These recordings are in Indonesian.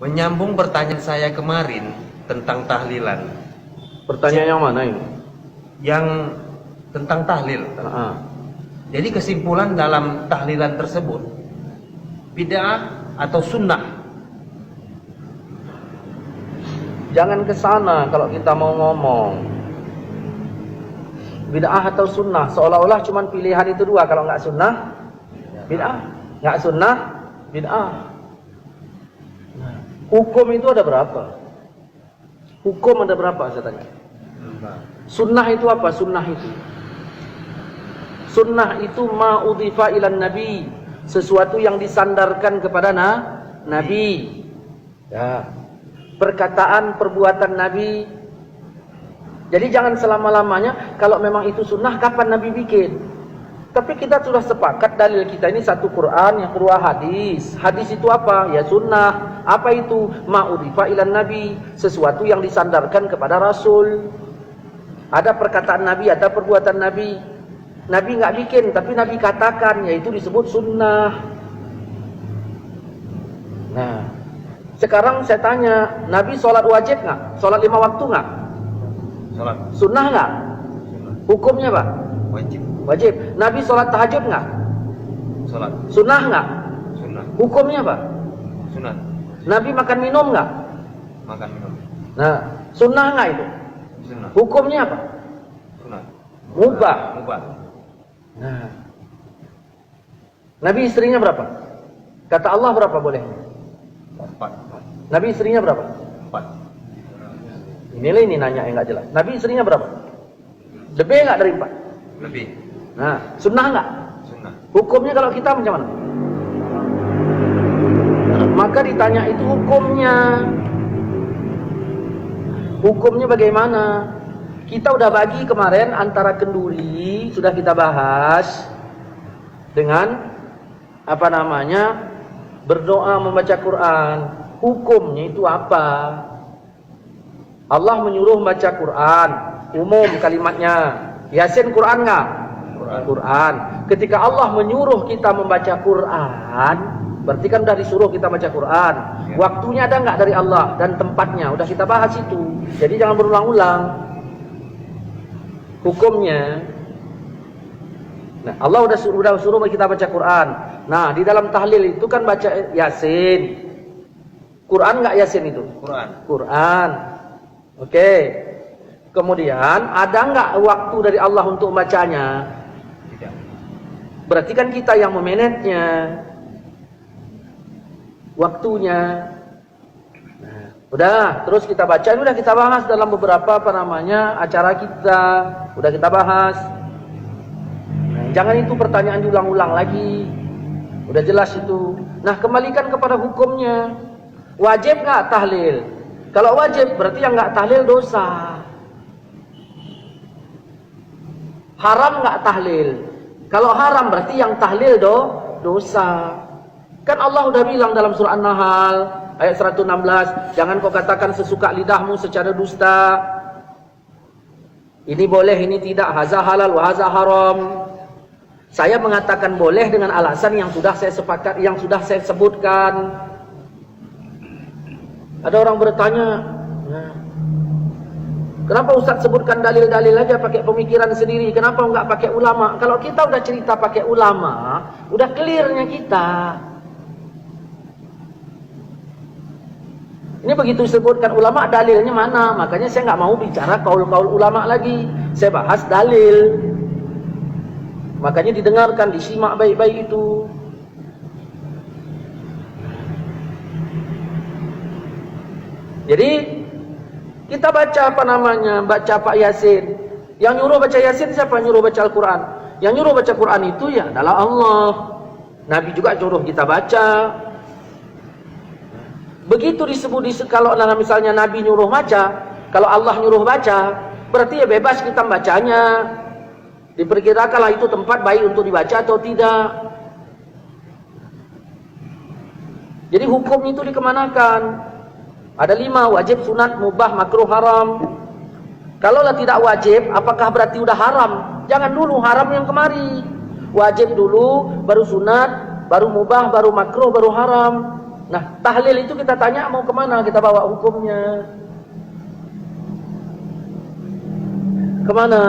Menyambung pertanyaan saya kemarin tentang tahlilan. Pertanyaan yang mana ini? Yang tentang tahlil. Jadi kesimpulan dalam tahlilan tersebut, bid'ah atau sunnah? Jangan ke sana kalau kita mau ngomong. Bid'ah atau sunnah, seolah-olah cuma pilihan itu dua. Kalau nggak sunnah, bid'ah. Nggak sunnah, bid'ah. Hukum itu ada berapa? Hukum ada berapa, saya tanya? Sunnah itu apa? Sunnah itu ma'udhifa ilan nabi, sesuatu yang disandarkan kepada nabi. Ya. Perkataan, perbuatan nabi. Jadi jangan selama-lamanya kalau memang itu sunnah, kapan nabi bikin? Tapi kita sudah sepakat dalil kita ini satu Quran, yang kedua hadis. Hadis itu apa? Ya sunnah. Apa itu? Ma'udhifa ilan nabi, sesuatu yang disandarkan kepada Rasul. Ada perkataan nabi, ada perbuatan nabi. Nabi nggak bikin, tapi nabi katakan, yaitu disebut sunnah. Nah, sekarang saya tanya, nabi sholat wajib nggak? Sholat 5 waktu nggak? Sholat. Sunnah nggak? Hukumnya Pak? Wajib. Wajib. Nabi sholat tahajud nggak? Sholat. Sunnah nggak? Sunnah. Hukumnya Pak? Sunnah. Nabi makan minum nggak? Makan minum. Nah, sunnah nggak itu? Sunnah. Hukumnya apa? Sunnah. Mubah. Mubah. Nah, Nabi istrinya berapa? Kata Allah berapa boleh? 4. Nabi istrinya berapa? 4. Inilah ini nanya yang nggak jelas. Nabi istrinya berapa? Lebih nggak dari 4? Lebih. Nah, sunnah nggak? Sunnah. Hukumnya kalau kita macam mana? Maka ditanya itu hukumnya. Hukumnya bagaimana? Kita udah bagi kemarin antara kenduri, sudah kita bahas, dengan apa namanya, berdoa membaca Quran. Hukumnya itu apa? Allah menyuruh membaca Quran, umum kalimatnya. Yasin Quran nggak? Quran. Ketika Allah menyuruh kita membaca Quran, berarti kan udah disuruh kita baca Quran. Waktunya ada nggak dari Allah dan tempatnya? Udah kita bahas itu. Jadi jangan berulang-ulang. Hukumnya, nah Allah udah suruh kita baca Quran. Nah di dalam tahlil itu kan baca Yasin. Quran nggak Yasin itu? Quran. Oke. Kemudian ada nggak waktu dari Allah untuk membacanya? Tidak. Berarti kan kita yang memanagenya. Waktunya. Nah, udah, terus kita baca, udah kita bahas dalam beberapa acara kita, udah kita bahas. Nah, jangan itu pertanyaan diulang-ulang lagi. Udah jelas itu. Nah, kembalikan kepada hukumnya. Wajib nggak tahlil? Kalau wajib, berarti yang nggak tahlil dosa. Haram nggak tahlil? Kalau haram, berarti yang tahlil dosa. Kan Allah udah bilang dalam surah An-Nahl ayat 116, jangan kau katakan sesuka lidahmu secara dusta. Ini boleh, ini tidak, haza halal wa haza haram. Saya mengatakan boleh dengan alasan yang sudah saya sepakat, yang sudah saya sebutkan. Ada orang bertanya, kenapa Ustaz sebutkan dalil-dalil aja pakai pemikiran sendiri? Kenapa enggak pakai ulama? Kalau kita udah cerita pakai ulama, udah clearnya kita. Ini begitu disebutkan ulama, dalilnya mana? Makanya saya nggak mau bicara kaul-kaul ulama lagi. Saya bahas dalil. Makanya didengarkan, disimak baik-baik itu. Jadi kita baca baca Pak Yasin. Yang nyuruh baca Yasin siapa? Yang nyuruh baca Al-Quran. Yang nyuruh baca Quran itu ya adalah Allah. Nabi juga nyuruh kita baca. Begitu disebut kalau misalnya Nabi nyuruh baca, kalau Allah nyuruh baca, berarti ya bebas kita membacanya. Diperkirakanlah itu tempat baik untuk dibaca atau tidak. Jadi hukum itu dikemanakan? Ada 5, wajib, sunat, mubah, makruh, haram. Kalaulah tidak wajib, apakah berarti udah haram? Jangan dulu haram yang kemari. Wajib dulu, baru sunat, baru mubah, baru makruh, baru haram. Nah, tahlil itu kita tanya mau kemana, kita bawa hukumnya. Kemana?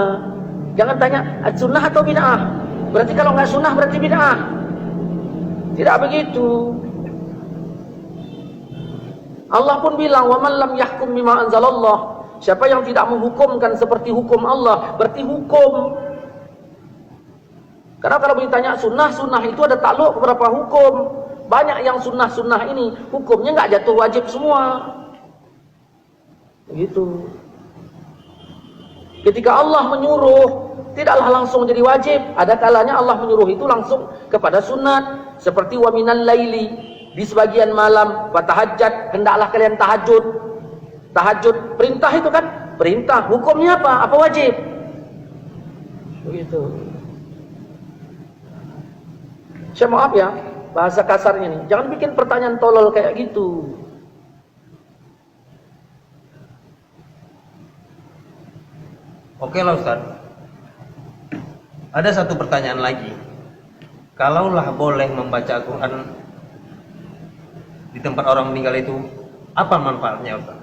Jangan tanya sunnah atau bid'ah. Berarti kalau nggak sunnah berarti bid'ah. Tidak begitu. Allah pun bilang, "Wa man lam yahkum bima anzalallah." Siapa yang tidak menghukumkan seperti hukum Allah, berarti hukum. Karena kalau ditanya sunnah itu ada takluk beberapa hukum. Banyak yang sunnah ini hukumnya nggak jatuh wajib semua. Begitu. Ketika Allah menyuruh, tidaklah langsung jadi wajib. Ada kalanya Allah menyuruh itu langsung kepada sunat. Seperti wa minal laili, di sebagian malam, wa tahajjud, hendaklah kalian tahajud. Tahajud, perintah itu kan? Perintah. Hukumnya apa? Apa wajib? Begitu. Saya maaf ya, bahasa kasarnya nih. Jangan bikin pertanyaan tolol kayak gitu. Oke lah Ustaz. Ada satu pertanyaan lagi. Kalaulah boleh membaca Al-Quran di tempat orang meninggal itu, apa manfaatnya Ustaz?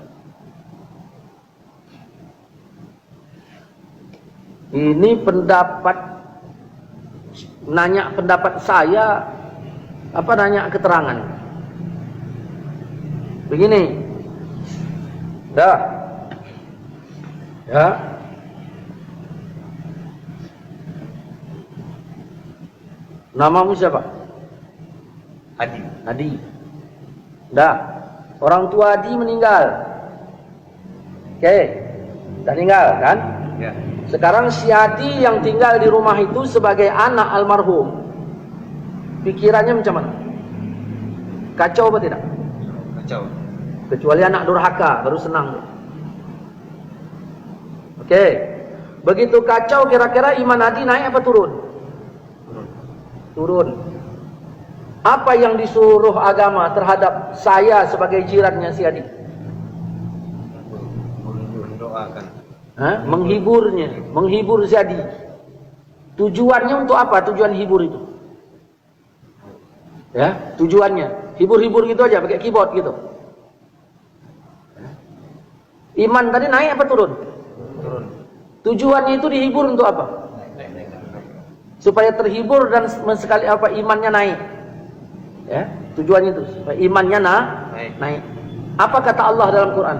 Ini pendapat, nanya pendapat saya, apa nanya keterangan? Begini, dah, ya. Namamu siapa? Adi. Adi. Dah, orang tua Adi meninggal. Oke, dah meninggal kan? Ya. Sekarang si Adi yang tinggal di rumah itu sebagai anak almarhum, pikirannya macam mana? Kacau apa tidak? Kacau. Kecuali anak durhaka, baru senang. Oke, begitu kacau, kira-kira iman Adi naik apa turun? Turun. Apa yang disuruh agama terhadap saya sebagai jirannya si Adi? Mendoakan. Menghiburnya, menghibur si Adi. Tujuannya untuk apa? Tujuan hibur itu? Ya, tujuannya hibur-hibur gitu aja, pakai keyboard gitu. Iman tadi naik apa turun? Turun. Tujuannya itu dihibur untuk apa? Supaya terhibur dan sekali apa imannya naik. Ya, tujuannya itu supaya imannya naik. Apa kata Allah dalam Quran?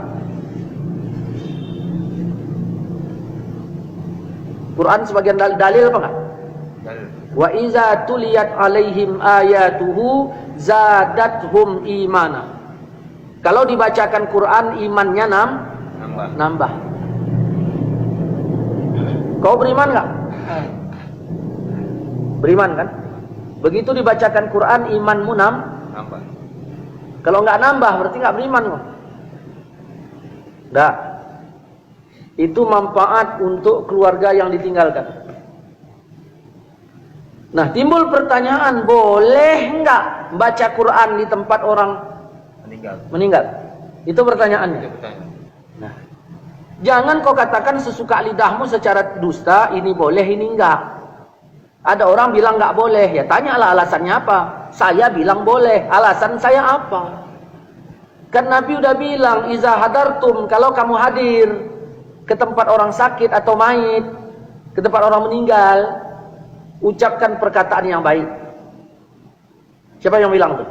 Quran sebagian dalil apa enggak? Dalil. Wa iza tuliyat alaihim ayatuhu zadathum imana. Kalau dibacakan Quran imannya nambah. Kau beriman enggak? Beriman kan? Begitu dibacakan Quran imanmu Nambah. Kalau enggak nambah berarti enggak beriman kok. Dah. Itu manfaat untuk keluarga yang ditinggalkan. Nah, timbul pertanyaan, boleh enggak baca Quran di tempat orang meninggal? Itu pertanyaannya. Nah, jangan kau katakan sesuka lidahmu secara dusta, ini boleh, ini enggak. Ada orang bilang enggak boleh, ya tanyalah alasannya apa. Saya bilang boleh, alasan saya apa? Kan Nabi udah bilang, iza hadartum, kalau kamu hadir ke tempat orang sakit atau mayit, ke tempat orang meninggal, ucapkan perkataan yang baik. Siapa yang bilang tuh?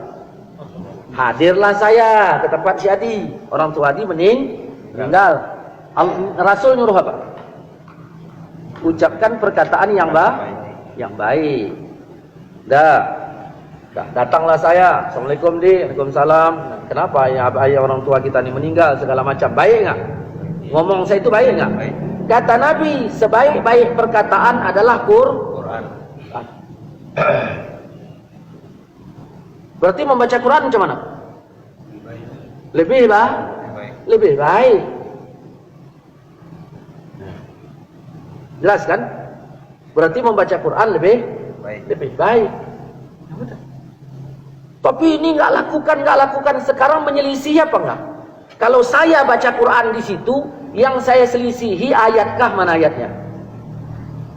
Hadirlah saya ke tempat si Adi, orang tua Adi meninggal. Rasul nyuruh apa? Ucapkan perkataan yang baik. Datanglah saya. Assalamualaikum di. Waalaikumsalam. Kenapa ayah orang tua kita ini meninggal segala macam? Baik enggak? Ngomong saya itu baik enggak? Baik. Kata Nabi, sebaik-baik perkataan adalah Quran. Berarti membaca Quran macam mana? Lebih Baik. Lebih baik. Jelas kan? Berarti membaca Quran lebih baik. Ya udah. Tapi ini nggak lakukan. Sekarang menyelisih apa enggak? Kalau saya baca Quran di situ, yang saya selisihi ayatkah mana ayatnya?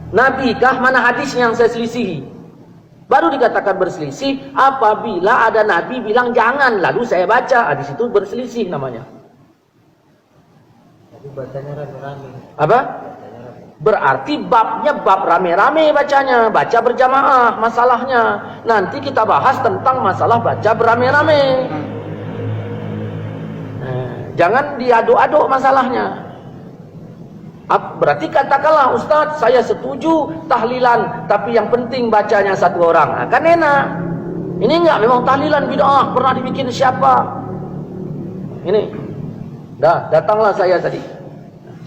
Nabi kah mana hadisnya yang saya selisihi? Baru dikatakan berselisih apabila ada nabi bilang jangan, lalu saya baca. Di situ berselisih namanya. Tapi bacanya rame-rame. Apa? Berarti babnya bab rame-rame bacanya, baca berjamaah masalahnya. Nanti kita bahas tentang masalah baca berame-rame. Jangan diaduk-aduk masalahnya. Berarti katakanlah, Ustadz, saya setuju tahlilan, tapi yang penting bacanya satu orang. Kan enak. Ini enggak, memang tahlilan bid'ah, pernah dibikin siapa? Ini. Datanglah saya tadi.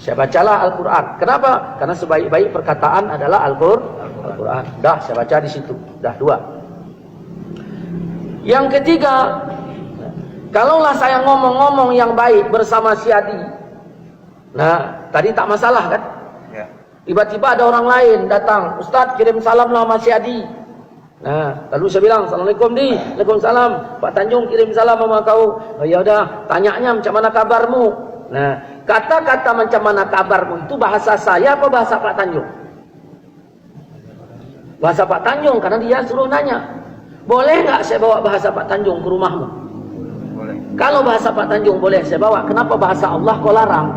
Saya bacalah Al-Quran. Kenapa? Karena sebaik-baik perkataan adalah Al-Quran. Saya baca di situ. 2. Yang ketiga, kalaulah saya ngomong-ngomong yang baik bersama si Adi. Tadi tak masalah kan? Ya. Tiba-tiba ada orang lain datang, Ustadz kirim salam lah sama si Adi. Lalu saya bilang, Assalamualaikum Di. Waalaikumsalam. Pak Tanjung kirim salam sama kau. Oh ya udah, tanyanya macam mana kabarmu? Kata-kata macam mana kabarmu itu bahasa saya apa bahasa Pak Tanjung? Bahasa Pak Tanjung, karena dia suruh nanya. Boleh nggak saya bawa bahasa Pak Tanjung ke rumahmu? Boleh. Kalau bahasa Pak Tanjung boleh saya bawa, kenapa bahasa Allah kau larang?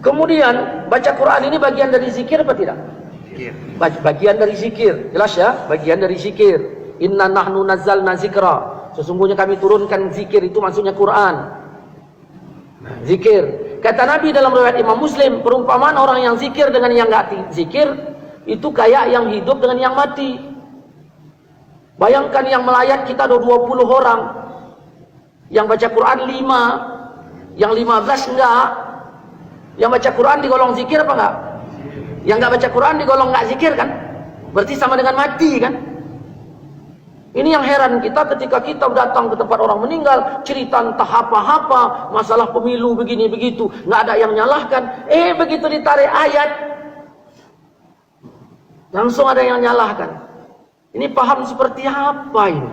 Kemudian baca Quran ini bagian dari zikir apa tidak? Zikir. Bagian dari zikir, jelas ya? Bagian dari zikir. Inna nahnu nazzalna zikra. Sesungguhnya kami turunkan zikir, itu maksudnya Quran. Zikir. Kata Nabi dalam riwayat Imam Muslim, perumpamaan orang yang zikir dengan yang enggak zikir itu kayak yang hidup dengan yang mati. Bayangkan yang melayat kita ada 20 orang. Yang baca Quran 5. Yang 15 enggak. Yang baca Quran digolong zikir apa enggak? Yang enggak baca Quran digolong enggak zikir kan? Berarti sama dengan mati kan? Ini yang heran kita ketika kita datang ke tempat orang meninggal, cerita entah apa-apa, masalah pemilu begini begitu, enggak ada yang nyalahkan. Begitu ditarik ayat, langsung ada yang nyalahkan. Ini paham seperti apa ini?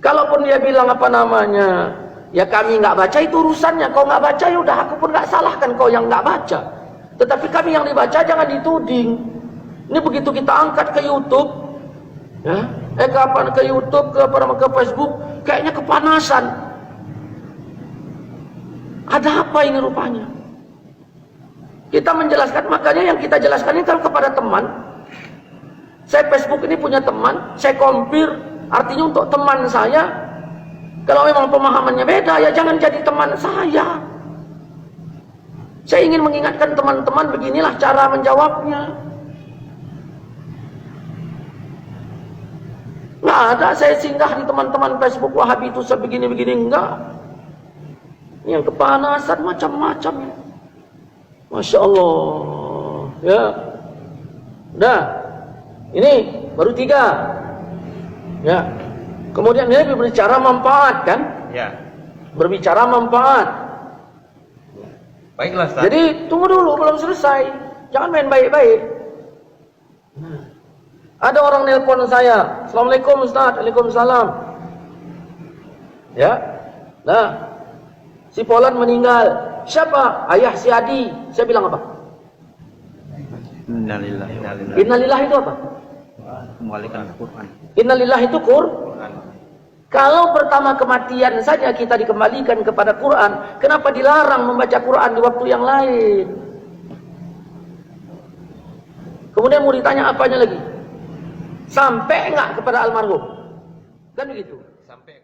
Kalaupun dia bilang apa namanya, ya kami nggak baca itu urusannya. Kau nggak baca ya udah, aku pun nggak salahkan kau yang nggak baca. Tetapi kami yang dibaca jangan dituding. Ini begitu kita angkat ke YouTube, ya, kapan ke YouTube, ke Facebook, kayaknya kepanasan. Ada apa ini rupanya? Kita menjelaskan, makanya yang kita jelaskan ini kalau kepada teman. Saya Facebook ini punya teman, saya kompir, artinya untuk teman saya. Kalau memang pemahamannya beda, ya jangan jadi teman saya. Saya ingin mengingatkan teman-teman, beginilah cara menjawabnya. Nggak ada saya singgah di teman-teman Facebook Wahabi itu sebegini-begini, enggak. Yang kepanasan macam-macam. Masya Allah. Ya. Udah. Ini baru 3. Ya. Kemudian dia berbicara manfaat kan? Ya. Berbicara manfaat. Baiklah, Ustaz. Jadi tunggu dulu, belum selesai. Jangan main baik-baik. Ada orang nelpon saya, Assalamualaikum Ustaz. Waalaikumsalam. Ya. Si Polan meninggal. Siapa? Ayah si Adi. Saya bilang apa? Innalillahi. Innalillah itu apa? Kembalikan Al-Quran. Innalillah itu Kalau pertama kematian saja kita dikembalikan kepada Quran, kenapa dilarang membaca Quran di waktu yang lain? Kemudian mau ditanya apanya lagi? Sampai enggak kepada almarhum? Kan begitu? Sampai.